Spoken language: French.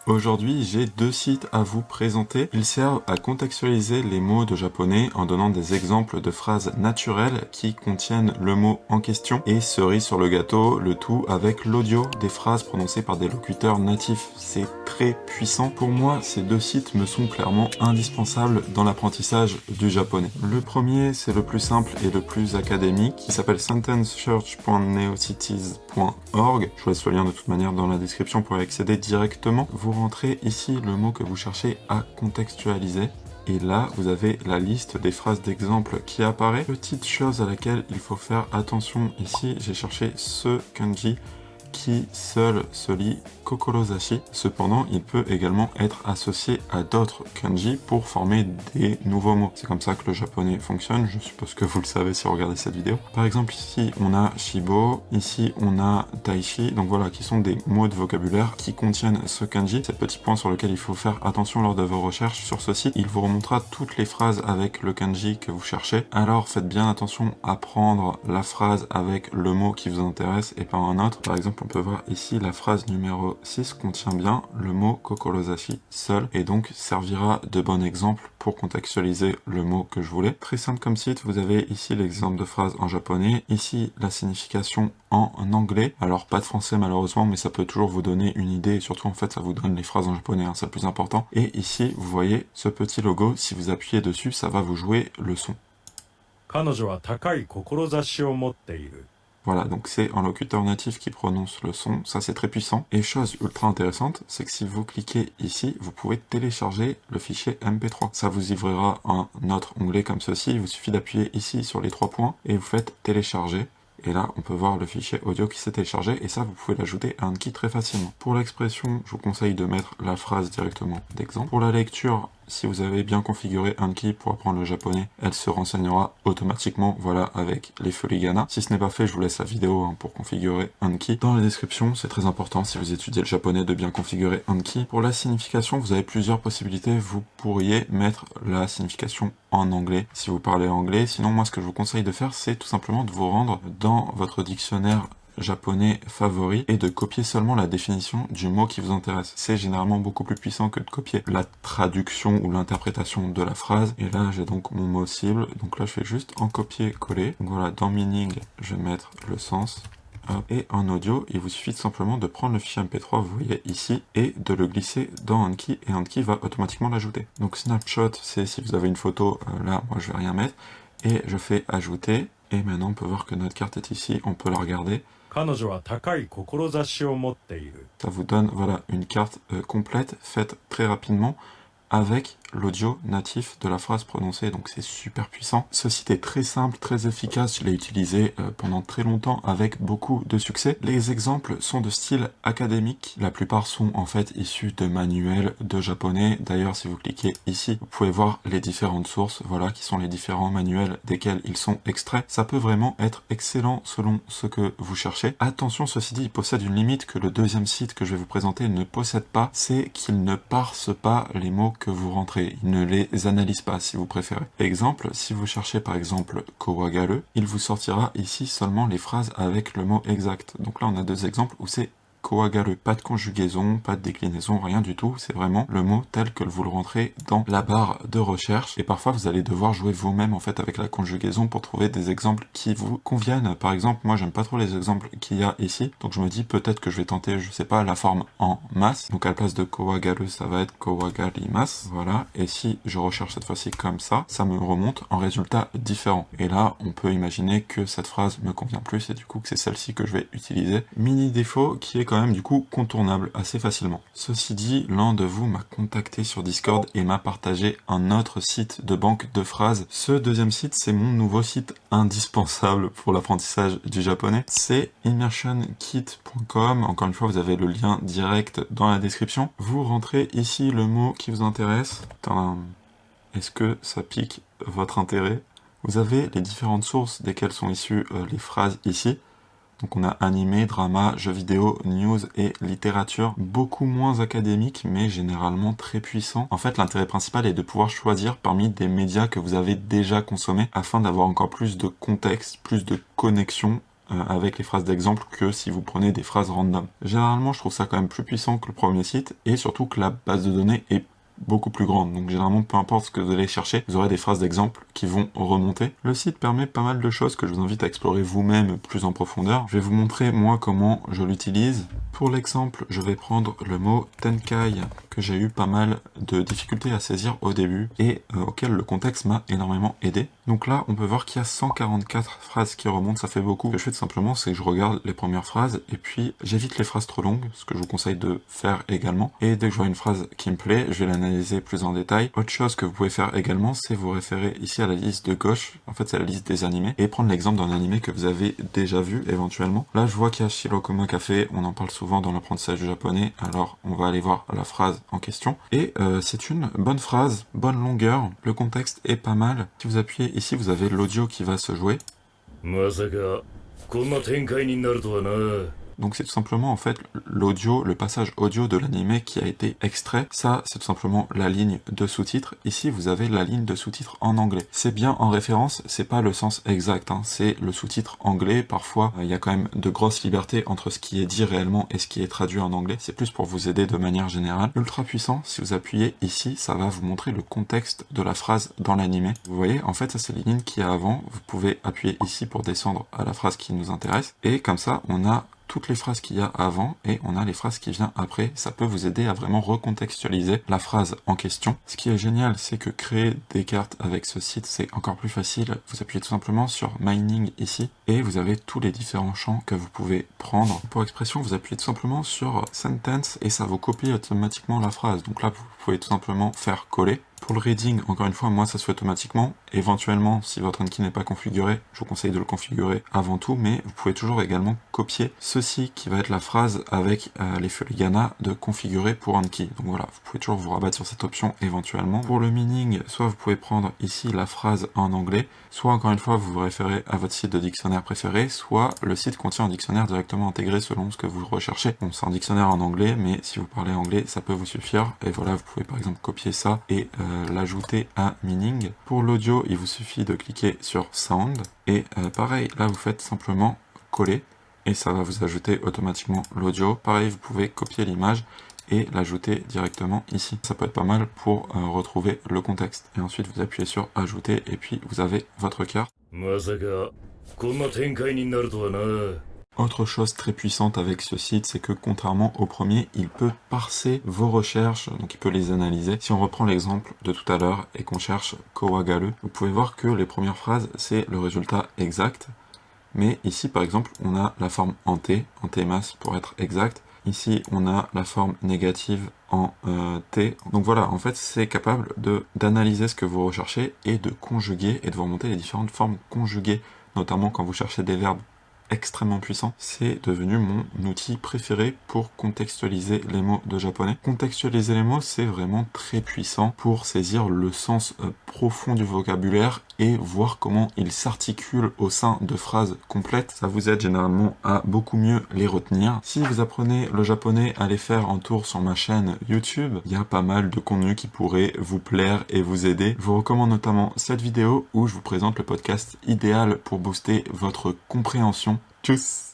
Aujourd'hui, j'ai deux sites à vous présenter. Ils servent à contextualiser les mots de japonais en donnant des exemples de phrases naturelles qui contiennent le mot en question. Et cerise sur le gâteau, le tout avec l'audio des phrases prononcées par des locuteurs natifs. C'est très puissant. Pour moi, ces deux sites me sont clairement indispensables dans l'apprentissage du japonais. Le premier, c'est le plus simple et le plus académique, qui s'appelle sentencesearch.neocities.org. Je vous laisse le lien de toute manière dans la description pour y accéder directement. Vous rentrez ici le mot que vous cherchez à contextualiser. Et là, vous avez la liste des phrases d'exemple qui apparaît. Petite chose à laquelle il faut faire attention ici, j'ai cherché ce kanji qui seul se lit kokorozashi. Cependant, il peut également être associé à d'autres kanji pour former des nouveaux mots. C'est comme ça que le japonais fonctionne, je suppose que vous le savez si vous regardez cette vidéo. Par exemple, ici, on a shibo, ici, on a daishi, donc voilà, qui sont des mots de vocabulaire qui contiennent ce kanji. C'est le petit point sur lequel il faut faire attention lors de vos recherches sur ce site. Il vous remontera toutes les phrases avec le kanji que vous cherchez. Alors, faites bien attention à prendre la phrase avec le mot qui vous intéresse et pas un autre. Par exemple, on peut voir ici la phrase numéro 6 contient bien le mot kokorozashi seul et donc servira de bon exemple pour contextualiser le mot que je voulais. Très simple comme site, vous avez ici l'exemple de phrase en japonais, ici la signification en anglais. Alors pas de français malheureusement, mais ça peut toujours vous donner une idée et surtout en fait ça vous donne les phrases en japonais, hein, c'est le plus important. Et ici vous voyez ce petit logo, si vous appuyez dessus ça va vous jouer le son. Voilà, donc c'est un locuteur natif qui prononce le son, ça c'est très puissant. Et chose ultra intéressante, c'est que si vous cliquez ici, vous pouvez télécharger le fichier MP3. Ça vous livrera un autre onglet comme ceci, il vous suffit d'appuyer ici sur les trois points et vous faites télécharger. Et là, on peut voir le fichier audio qui s'est téléchargé, et ça, vous pouvez l'ajouter à Anki très facilement. Pour l'expression, je vous conseille de mettre la phrase directement d'exemple. Pour la lecture, si vous avez bien configuré Anki pour apprendre le japonais, elle se renseignera automatiquement, voilà, avec les furigana. Si ce n'est pas fait, je vous laisse la vidéo pour configurer Anki. Dans la description, c'est très important, si vous étudiez le japonais, de bien configurer Anki. Pour la signification, vous avez plusieurs possibilités. Vous pourriez mettre la signification en anglais, si vous parlez anglais. Sinon, moi, ce que je vous conseille de faire, c'est tout simplement de vous rendre dans votre dictionnaire japonais favori et de copier seulement la définition du mot qui vous intéresse. C'est généralement beaucoup plus puissant que de copier la traduction ou l'interprétation de la phrase. Et là, j'ai donc mon mot cible. Donc là, je fais juste en copier-coller. Donc voilà, dans meaning, je vais mettre le sens. Et en audio, il vous suffit simplement de prendre le fichier MP3, vous voyez ici, et de le glisser dans Anki, et Anki va automatiquement l'ajouter. Donc snapshot, c'est si vous avez une photo, là, moi je vais rien mettre, et je fais ajouter, et maintenant on peut voir que notre carte est ici, on peut la regarder. Ça vous donne, voilà, une carte complète, faite très rapidement, avec l'audio natif de la phrase prononcée, donc c'est super puissant. Ce site est très simple, très efficace, je l'ai utilisé pendant très longtemps avec beaucoup de succès. Les exemples sont de style académique, la plupart sont en fait issus de manuels de japonais. D'ailleurs, si vous cliquez ici, vous pouvez voir les différentes sources, voilà, qui sont les différents manuels desquels ils sont extraits. Ça peut vraiment être excellent selon ce que vous cherchez. Attention, ceci dit, il possède une limite que le deuxième site que je vais vous présenter ne possède pas, c'est qu'il ne parse pas les mots que vous rentrez, il ne les analyse pas si vous préférez. Exemple, si vous cherchez par exemple kowagaru, il vous sortira ici seulement les phrases avec le mot exact. Donc là on a deux exemples où c'est kowagaru. Pas de conjugaison, pas de déclinaison, rien du tout. C'est vraiment le mot tel que vous le rentrez dans la barre de recherche. Et parfois, vous allez devoir jouer vous-même en fait avec la conjugaison pour trouver des exemples qui vous conviennent. Par exemple, moi, j'aime pas trop les exemples qu'il y a ici. Donc, je me dis peut-être que je vais tenter, je sais pas, la forme en masse. Donc, à la place de kowagaru, ça va être kowagarimasu. Voilà. Et si je recherche cette fois-ci comme ça me remonte en résultat différent. Et là, on peut imaginer que cette phrase me convient plus et du coup que c'est celle-ci que je vais utiliser. Mini défaut qui est quand même du coup contournable assez facilement. Ceci dit, l'un de vous m'a contacté sur Discord et m'a partagé un autre site de banque de phrases. Ce deuxième site, c'est mon nouveau site indispensable pour l'apprentissage du japonais. C'est immersionkit.com. Encore une fois, vous avez le lien direct dans la description. Vous rentrez ici le mot qui vous intéresse. Est-ce que ça pique votre intérêt? Vous avez les différentes sources desquelles sont issues les phrases ici. Donc on a animé, drama, jeux vidéo, news et littérature, beaucoup moins académique mais généralement très puissant. En fait, l'intérêt principal est de pouvoir choisir parmi des médias que vous avez déjà consommés afin d'avoir encore plus de contexte, plus de connexion avec les phrases d'exemple que si vous prenez des phrases random. Généralement, je trouve ça quand même plus puissant que le premier site, et surtout que la base de données est beaucoup plus grande. Donc généralement, peu importe ce que vous allez chercher, vous aurez des phrases d'exemple qui vont remonter. Le site permet pas mal de choses que je vous invite à explorer vous-même plus en profondeur. Je vais vous montrer moi comment je l'utilise. Pour l'exemple, je vais prendre le mot Tenkai, que j'ai eu pas mal de difficultés à saisir au début et auquel le contexte m'a énormément aidé. Donc là, on peut voir qu'il y a 144 phrases qui remontent, ça fait beaucoup. Ce que je fais tout simplement, c'est que je regarde les premières phrases et puis j'évite les phrases trop longues, ce que je vous conseille de faire également. Et dès que je vois une phrase qui me plaît, je vais l'analyser plus en détail. Autre chose que vous pouvez faire également, c'est vous référer ici à la liste de gauche. En fait, c'est la liste des animés et prendre l'exemple d'un animé que vous avez déjà vu éventuellement. Là, je vois qu'il y a Shirokuma Cafe, on en parle souvent dans l'apprentissage du japonais, alors on va aller voir la phrase en question. Et c'est une bonne phrase, bonne longueur, le contexte est pas mal. Si vous appuyez ici, vous avez l'audio qui va se jouer. Donc c'est tout simplement en fait l'audio, le passage audio de l'animé qui a été extrait. Ça, c'est tout simplement la ligne de sous-titres. Ici, vous avez la ligne de sous-titres en anglais. C'est bien en référence, c'est pas le sens exact, hein. C'est le sous-titre anglais. Parfois, il y a quand même de grosses libertés entre ce qui est dit réellement et ce qui est traduit en anglais. C'est plus pour vous aider de manière générale. Ultra puissant, si vous appuyez ici, ça va vous montrer le contexte de la phrase dans l'animé. Vous voyez, en fait, ça c'est les lignes qu'il y a avant. Vous pouvez appuyer ici pour descendre à la phrase qui nous intéresse. Et comme ça, on a toutes les phrases qu'il y a avant et on a les phrases qui viennent après. Ça peut vous aider à vraiment recontextualiser la phrase en question. Ce qui est génial, c'est que créer des cartes avec ce site, c'est encore plus facile. Vous appuyez tout simplement sur Mining ici et vous avez tous les différents champs que vous pouvez prendre. Pour expression, vous appuyez tout simplement sur Sentence et ça vous copie automatiquement la phrase. Donc là, vous pouvez tout simplement faire coller. Pour le reading, encore une fois, moi ça se fait automatiquement. Éventuellement, si votre Anki n'est pas configuré, je vous conseille de le configurer avant tout, mais vous pouvez toujours également copier ceci qui va être la phrase avec les furigana de configurer pour Anki. Donc voilà, vous pouvez toujours vous rabattre sur cette option éventuellement. Pour le meaning, soit vous pouvez prendre ici la phrase en anglais, soit encore une fois vous vous référez à votre site de dictionnaire préféré, soit le site contient un dictionnaire directement intégré selon ce que vous recherchez. Bon, c'est un dictionnaire en anglais, mais si vous parlez anglais, ça peut vous suffire. Et voilà, vous pouvez par exemple copier ça et l'ajouter à meaning. Pour l'audio, il vous suffit de cliquer sur sound et pareil, là vous faites simplement coller et ça va vous ajouter automatiquement l'audio. Pareil, vous pouvez copier l'image et l'ajouter directement ici. Ça peut être pas mal pour retrouver le contexte. Et ensuite vous appuyez sur ajouter et puis vous avez votre carte. Autre chose très puissante avec ce site, c'est que contrairement au premier, il peut parser vos recherches, donc il peut les analyser. Si on reprend l'exemple de tout à l'heure et qu'on cherche Kowagaru, vous pouvez voir que les premières phrases, c'est le résultat exact. Mais ici, par exemple, on a la forme en T, en T-masse pour être exact. Ici, on a la forme négative en T. Donc voilà, en fait, c'est capable d'analyser ce que vous recherchez et de conjuguer et de vous remonter les différentes formes conjuguées, notamment quand vous cherchez des verbes extrêmement puissant. C'est devenu mon outil préféré pour contextualiser les mots de japonais. Contextualiser les mots, c'est vraiment très puissant pour saisir le sens profond du vocabulaire et voir comment il s'articule au sein de phrases complètes. Ça vous aide généralement à beaucoup mieux les retenir. Si vous apprenez le japonais, allez faire un tour sur ma chaîne YouTube. Il y a pas mal de contenu qui pourrait vous plaire et vous aider. Je vous recommande notamment cette vidéo où je vous présente le podcast idéal pour booster votre compréhension. Tchuss!